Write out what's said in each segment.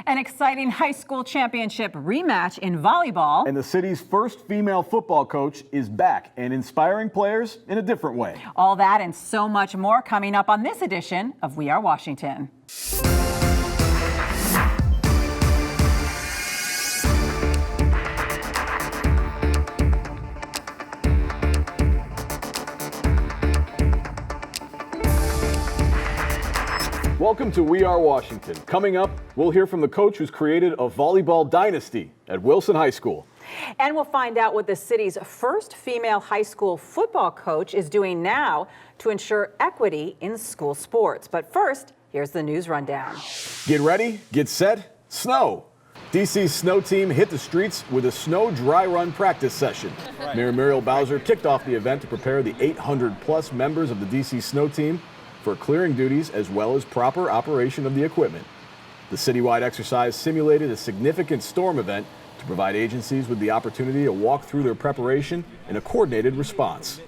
An exciting high school championship rematch in volleyball. And the city's first female football coach is back and inspiring players in a different way. All that and so much more coming up on this edition of We Are Washington. Welcome to We Are Washington. Coming up, we'll hear from the coach who's created a volleyball dynasty at Wilson High School. And we'll find out what the city's first female high school football coach is doing now to ensure equity in school sports. But first, here's the news rundown. Get ready, get set, snow. DC's snow team hit the streets with a snow dry run practice session. Mayor Muriel Bowser kicked off the event to prepare the 800-plus members of the DC snow team for clearing duties as well as proper operation of the equipment. The citywide exercise simulated a significant storm event to provide agencies with the opportunity to walk through their preparation in a coordinated response.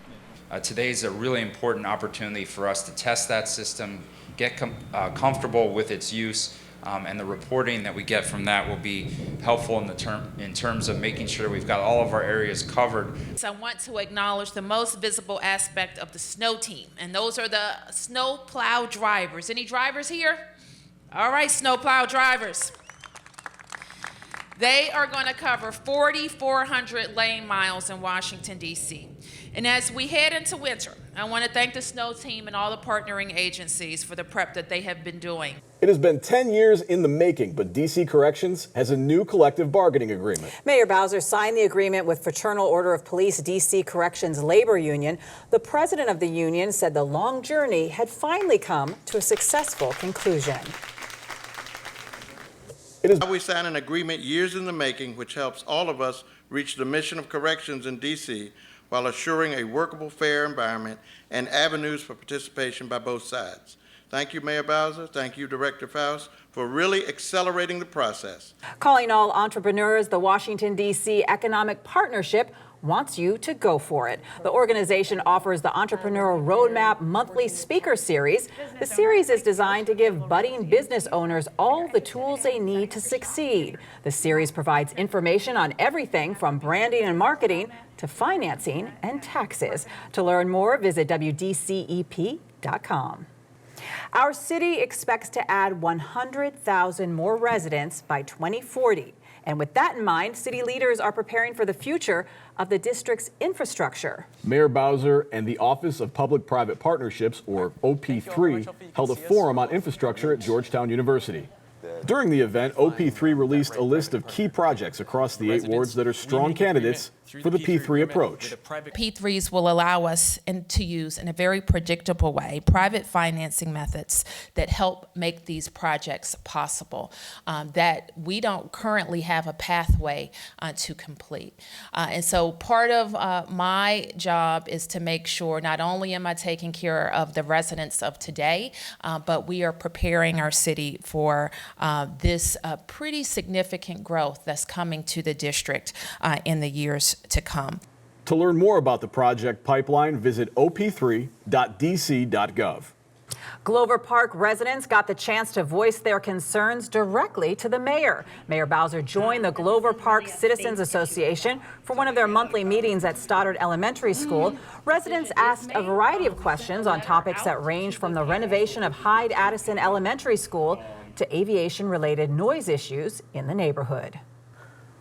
Today is a really important opportunity for us to test that system, get comfortable with its use, and the reporting that we get from that will be helpful in terms of making sure we've got all of our areas covered. I want to acknowledge the most visible aspect of the snow team, and those are the snow plow drivers. Any drivers here? All right, snow plow drivers. They are going to cover 4,400 lane miles in Washington, D.C. And as we head into winter, I want to thank the snow team and all the partnering agencies for the prep that they have been doing. It has been 10 years in the making, but DC Corrections has a new collective bargaining agreement. Mayor Bowser signed the agreement with Fraternal Order of Police DC Corrections Labor Union. The president of the union said the long journey had finally come to a successful conclusion. We signed an agreement years in the making, which helps all of us reach the mission of corrections in DC while assuring a workable, fair environment and avenues for participation by both sides. Thank you, Mayor Bowser. Thank you, Director Faust, for really accelerating the process. Calling all entrepreneurs, the Washington, D.C. Economic Partnership wants you to go for it. The organization offers the Entrepreneurial Roadmap monthly speaker series. The series is designed to give budding business owners all the tools they need to succeed. The series provides information on everything from branding and marketing to financing and taxes. To learn more, visit WDCEP.com. Our city expects to add 100,000 more residents by 2040. And with that in mind, city leaders are preparing for the future of the district's infrastructure. Mayor Bowser and the Office of Public-Private Partnerships, or OP3, held a forum on infrastructure at Georgetown University. During the event, OP3 released a list of key projects across the 8 wards that are strong candidates for the P3 approach. P3s will allow us to use, in a very predictable way, private financing methods that help make these projects possible that we don't currently have a pathway to complete. And so part of my job is to make sure not only am I taking care of the residents of today, but we are preparing our city for this pretty significant growth that's coming to the district in the years to come. To learn more about the project pipeline, visit op3.dc.gov. Glover Park residents got the chance to voice their concerns directly to the mayor. Mayor Bowser joined the Glover Park Citizens Association for one of their monthly meetings at Stoddard Elementary School. Residents asked a variety of questions on topics that range from the renovation of Hyde-Addison Elementary School to aviation-related noise issues in the neighborhood.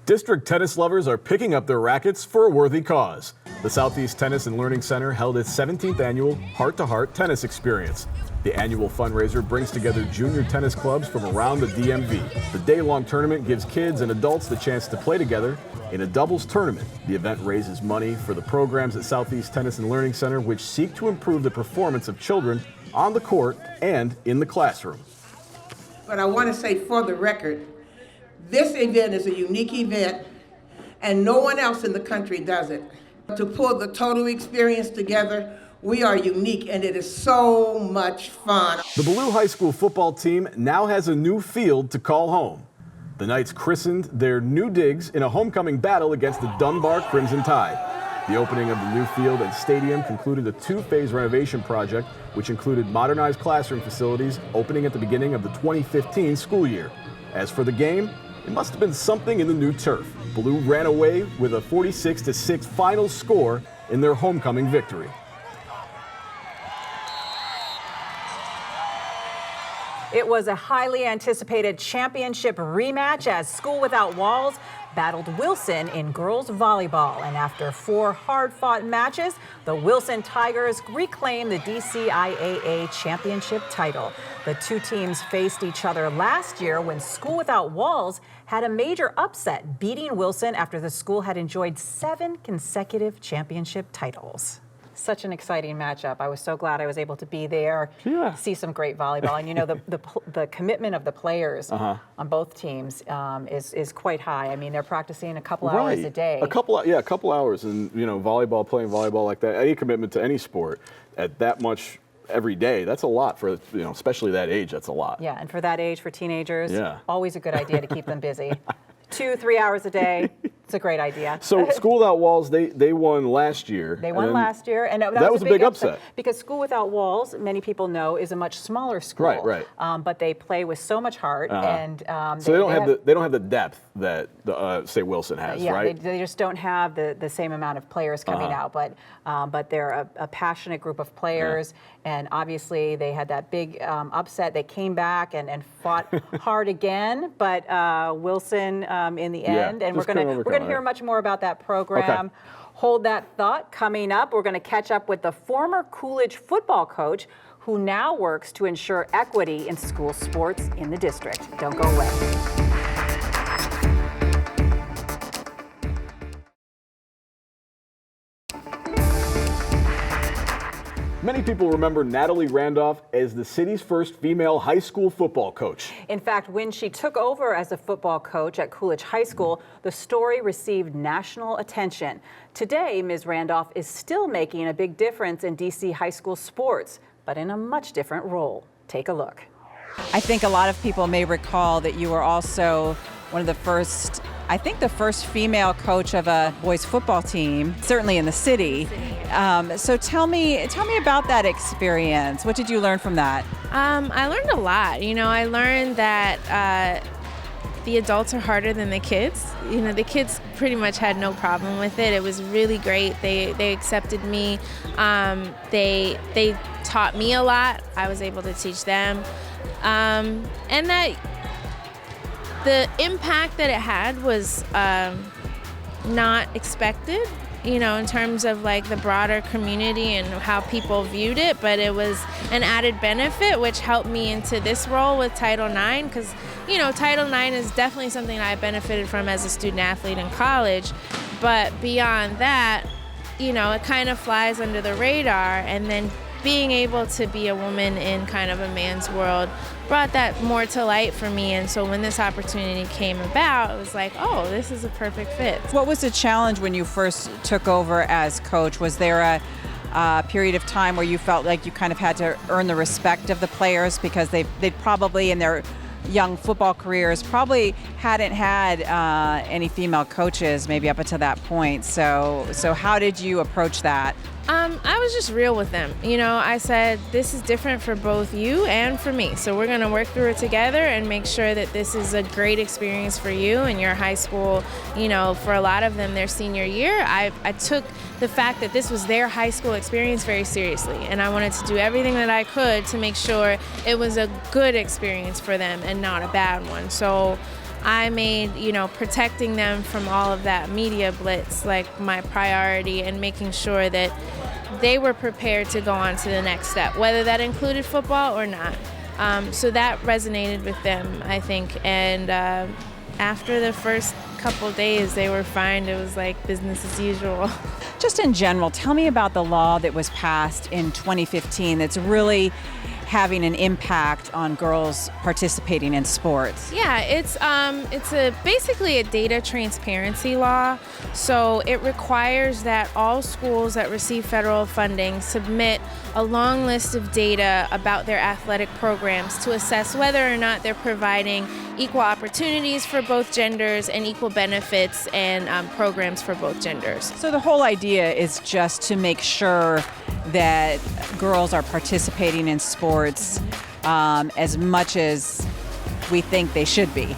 District tennis lovers are picking up their rackets for a worthy cause. The Southeast Tennis and Learning Center held its 17th annual Heart-to-Heart Tennis Experience. The annual fundraiser brings together junior tennis clubs from around the DMV. The day-long tournament gives kids and adults the chance to play together in a doubles tournament. The event raises money for the programs at Southeast Tennis and Learning Center, which seek to improve the performance of children on the court and in the classroom. But I want to say for the record, this event is a unique event, and no one else in the country does it. To pull the total experience together, we are unique, and it is so much fun. The Ballou High School football team now has a new field to call home. The Knights christened their new digs in a homecoming battle against the Dunbar Crimson Tide. The opening of the new field and stadium concluded a 2-phase renovation project, which included modernized classroom facilities opening at the beginning of the 2015 school year. As for the game, it must have been something in the new turf. Blue ran away with a 46-6 final score in their homecoming victory. It was a highly anticipated championship rematch as School Without Walls battled Wilson in girls volleyball. And after 4 hard-fought matches, the Wilson Tigers reclaimed the DCIAA championship title. The two teams faced each other last year when School Without Walls had a major upset, beating Wilson after the school had enjoyed 7 consecutive championship titles. Such an exciting matchup. I was so glad I was able to be there, see some great volleyball. And you know, the commitment of the players on both teams is quite high. I mean, they're practicing a couple hours a day. A couple hours. And, you know, playing volleyball like that, any commitment to any sport at that much every day, that's a lot for, you know, especially that age, that's a lot. Yeah, and for that age, for teenagers, always a good idea to keep them busy. 2-3 hours a day. It's a great idea. So School Without Walls, they won last year. They won last year, and that was a big upset. Because School Without Walls, many people know, is a much smaller school. Right. But they play with so much heart, and so they don't have the depth that say Wilson has, right? They just don't have the same amount of players coming out. But they're a passionate group of players, and obviously they had that big upset. They came back and fought hard again, but Wilson in the end, and we're going to hear much more about that program. Okay. Hold that thought. Coming up, we're going to catch up with the former Coolidge football coach who now works to ensure equity in school sports in the district. Don't go away. Many people remember Natalie Randolph as the city's first female high school football coach. In fact, when she took over as a football coach at Coolidge High School, the story received national attention. Today, Ms. Randolph is still making a big difference in DC high school sports, but in a much different role. Take a look. I think a lot of people may recall that you were also one of the first, I think the first female coach of a boys football team, certainly in the city. So tell me about that experience. What did you learn from that? I learned a lot. You know, I learned that the adults are harder than the kids. You know, the kids pretty much had no problem with it. It was really great. They accepted me. They taught me a lot. I was able to teach them. And that the impact that it had was not expected, you know, in terms of like the broader community and how people viewed it, but it was an added benefit which helped me into this role with Title IX, because, you know, Title IX is definitely something I benefited from as a student athlete in college, but beyond that, you know, it kind of flies under the radar, and then being able to be a woman in kind of a man's world brought that more to light for me. And so when this opportunity came about, it was like, oh, this is a perfect fit. What was the challenge when you first took over as coach? Was there a period of time where you felt like you kind of had to earn the respect of the players because they'd probably in their young football careers probably hadn't had any female coaches maybe up until that point? So how did you approach that? I was just real with them. You know, I said, this is different for both you and for me. So we're going to work through it together and make sure that this is a great experience for you and your high school. You know, for a lot of them, their senior year, I took the fact that this was their high school experience very seriously. And I wanted to do everything that I could to make sure it was a good experience for them and not a bad one. So I made, you know, protecting them from all of that media blitz like my priority, and making sure that they were prepared to go on to the next step, whether that included football or not. So that resonated with them, I think. And after the first couple days, they were fine. It was like business as usual. Just in general, tell me about the law that was passed in 2015 that's really having an impact on girls participating in sports. Yeah, it's basically a data transparency law. So it requires that all schools that receive federal funding submit a long list of data about their athletic programs to assess whether or not they're providing equal opportunities for both genders and equal benefits and programs for both genders. So the whole idea is just to make sure that girls are participating in sports as much as we think they should be?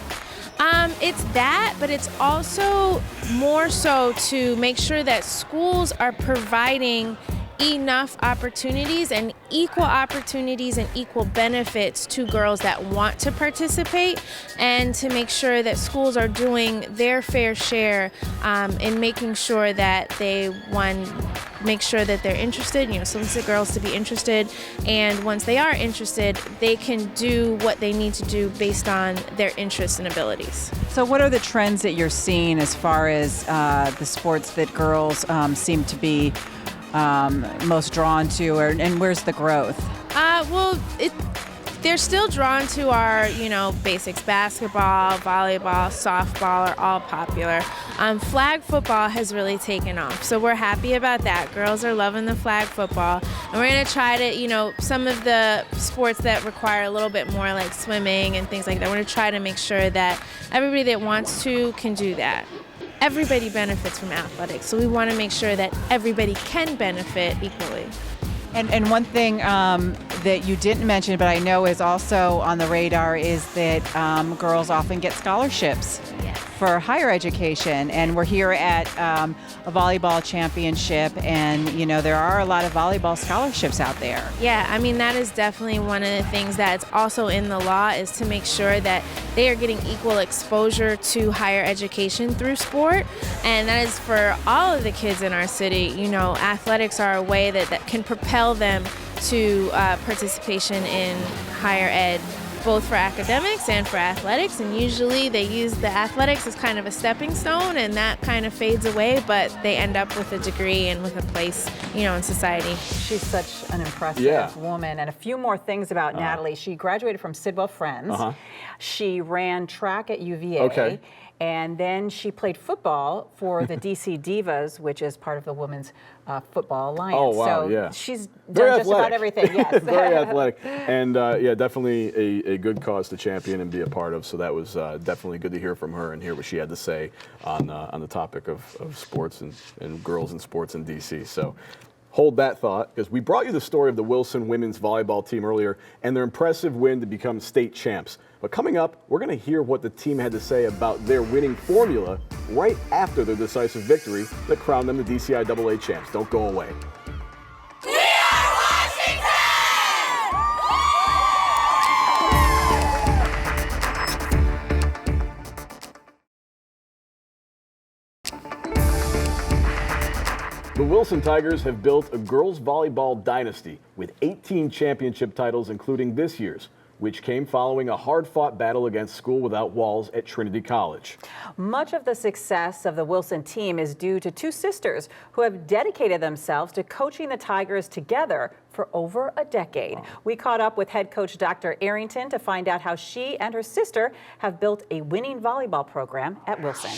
It's that, but it's also more so to make sure that schools are providing enough opportunities and equal benefits to girls that want to participate, and to make sure that schools are doing their fair share in making sure that they, make sure that they're interested, solicit girls to be interested, and once they are interested, they can do what they need to do based on their interests and abilities. So what are the trends that you're seeing as far as the sports that girls seem to be most drawn to, and where's the growth? They're still drawn to our, basics. Basketball, volleyball, softball are all popular. Flag football has really taken off, so we're happy about that. Girls are loving the flag football, and we're going to try to, some of the sports that require a little bit more, like swimming and things like that, we're going to try to make sure that everybody that wants to can do that. Everybody benefits from athletics, so we want to make sure that everybody can benefit equally. And one thing that you didn't mention, but I know is also on the radar, is that girls often get scholarships for higher education. And we're here at a volleyball championship, and there are a lot of volleyball scholarships out there. Yeah, that is definitely one of the things that's also in the law, is to make sure that they are getting equal exposure to higher education through sport. And that is for all of the kids in our city. Athletics are a way that can propel them to participation in higher ed, both for academics and for athletics. And usually they use the athletics as kind of a stepping stone, and that kind of fades away, but they end up with a degree and with a place, in society. She's such an impressive woman. And a few more things about Natalie. She graduated from Sidwell Friends. She ran track at UVA. Okay. And then she played football for the DC Divas, which is part of the Women's Football Alliance. Oh, wow, so yeah. she's Very done just athletic. about everything, yes. Very athletic. And definitely a good cause to champion and be a part of. So that was definitely good to hear from her and hear what she had to say on the topic of sports and girls in sports in DC. So hold that thought, because we brought you the story of the Wilson women's volleyball team earlier and their impressive win to become state champs. But coming up, we're going to hear what the team had to say about their winning formula right after their decisive victory that crowned them the DCIAA champs. Don't go away. We are Washington! The Wilson Tigers have built a girls volleyball dynasty with 18 championship titles, including this year's, which came following a hard-fought battle against School Without Walls at Trinity College. Much of the success of the Wilson team is due to two sisters who have dedicated themselves to coaching the Tigers together for over a decade. Wow. We caught up with head coach Dr. Arrington to find out how she and her sister have built a winning volleyball program at Wilson.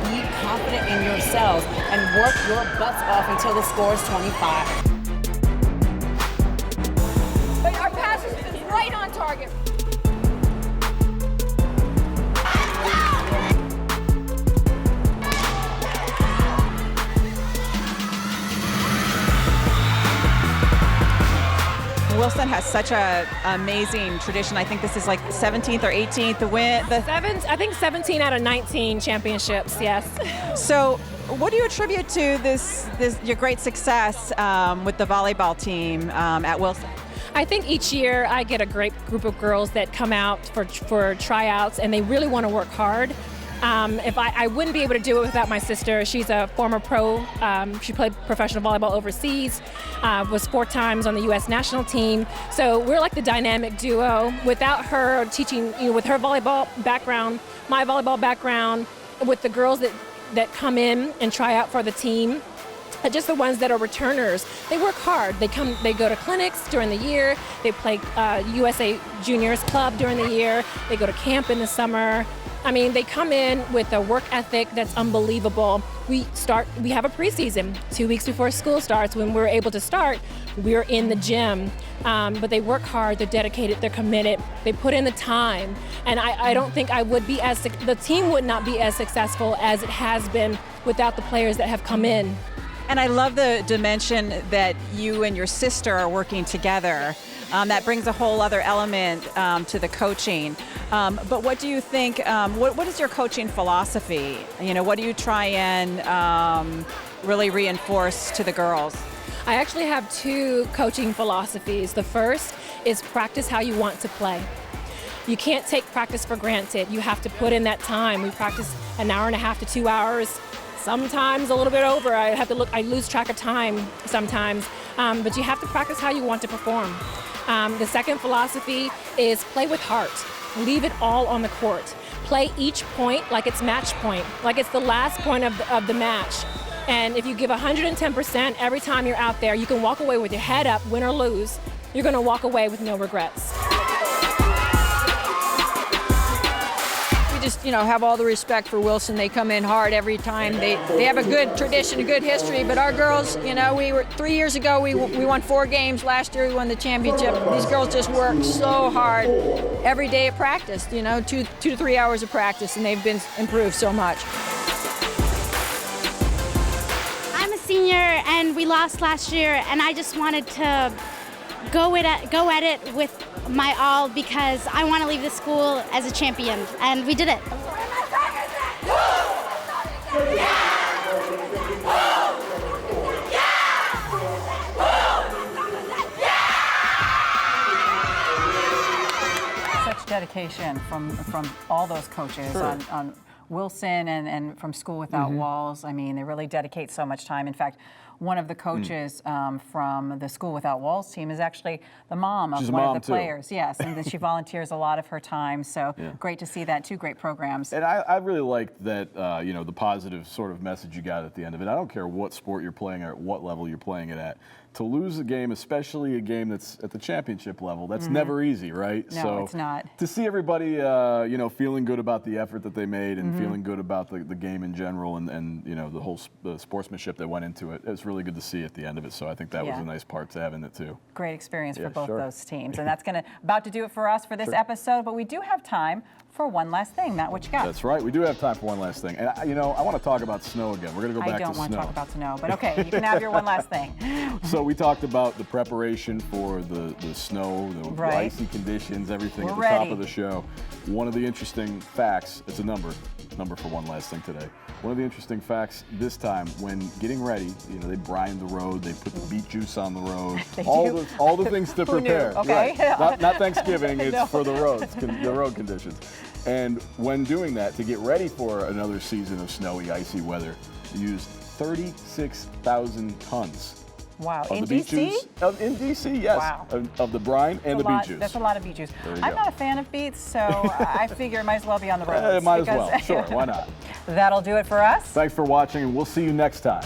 Be confident in yourselves and work your butts off until the score is 25. But our pass is right on target. Wilson has such an amazing tradition. I think this is like 17th or 18th to win. I think 17 out of 19 championships, yes. So what do you attribute to this your great success with the volleyball team at Wilson? I think each year I get a great group of girls that come out for tryouts, and they really want to work hard. If I wouldn't be able to do it without my sister. She's a former pro. She played professional volleyball overseas, was 4 times on the U.S. national team. So we're like the dynamic duo. Without her teaching, with her volleyball background, my volleyball background, with the girls that come in and try out for the team, just the ones that are returners, they work hard. They go to clinics during the year. They play USA Juniors Club during the year. They go to camp in the summer. I mean, they come in with a work ethic that's unbelievable. We have a preseason 2 weeks before school starts. When we're able to start, we're in the gym. But they work hard, they're dedicated, they're committed, they put in the time. And I don't think the team would not be as successful as it has been without the players that have come in. And I love the dimension that you and your sister are working together. That brings a whole other element to the coaching. But what do you think, what is your coaching philosophy? You know, what do you try and really reinforce to the girls? I actually have two coaching philosophies. The first is practice how you want to play. You can't take practice for granted. You have to put in that time. We practice an hour and a half to 2 hours, sometimes a little bit over. I lose track of time sometimes, but you have to practice how you want to perform. The second philosophy is play with heart. Leave it all on the court. Play each point like it's match point, like it's the last point of the match. And if you give 110% every time you're out there, you can walk away with your head up, win or lose. You're going to walk away with no regrets. We just, have all the respect for Wilson. They come in hard every time. They have a good tradition, a good history. But our girls, we were 3 years ago. We won 4 games. Last year we won the championship. These girls just work so hard every day at practice. 2 to 3 hours of practice, and they've been improved so much. Senior, and we lost last year, and I just wanted to go at it with my all because I want to leave the school as a champion, and we did it. Such dedication from all those coaches on Wilson and from School Without Walls. I mean, they really dedicate so much time. In fact, one of the coaches from the School Without Walls team is actually the mom of one of the players. Yes, and she volunteers a lot of her time. So great to see that. 2 great programs. And I really liked that, the positive sort of message you got at the end of it. I don't care what sport you're playing or at what level you're playing it at. To lose a game, especially a game that's at the championship level, that's never easy, right? No, so it's not. To see everybody, feeling good about the effort that they made and feeling good about the game in general and the whole sportsmanship that went into it, it's really good to see at the end of it. So I think that was a nice part to have in it too. Great experience for both those teams. And that's about to do it for us for this episode, but we do have time for one last thing. Matt, what you got? That's right. We do have time for one last thing. And, I want to talk about snow again. We're going to go back to snow. I don't want to talk about snow, but okay, you can have your one last thing. So we talked about the preparation for the snow, the icy conditions, everything at the top of the show. One of the interesting facts, it's a number for one last thing today. One of the interesting facts this time, when getting ready, they brine the road, they put the beet juice on the road, all the things to prepare. Okay. Right. Not Thanksgiving, it's for the roads, the road conditions. And when doing that, to get ready for another season of snowy, icy weather, they use 36,000 tons. Wow, in DC? In DC, yes. Wow. Of the brine and the beet juice. That's a lot of beet juice. I'm go. not a fan of beets, so I figure it might as well be on the roads. It might as well, sure, why not? That'll do it for us. Thanks for watching, and we'll see you next time.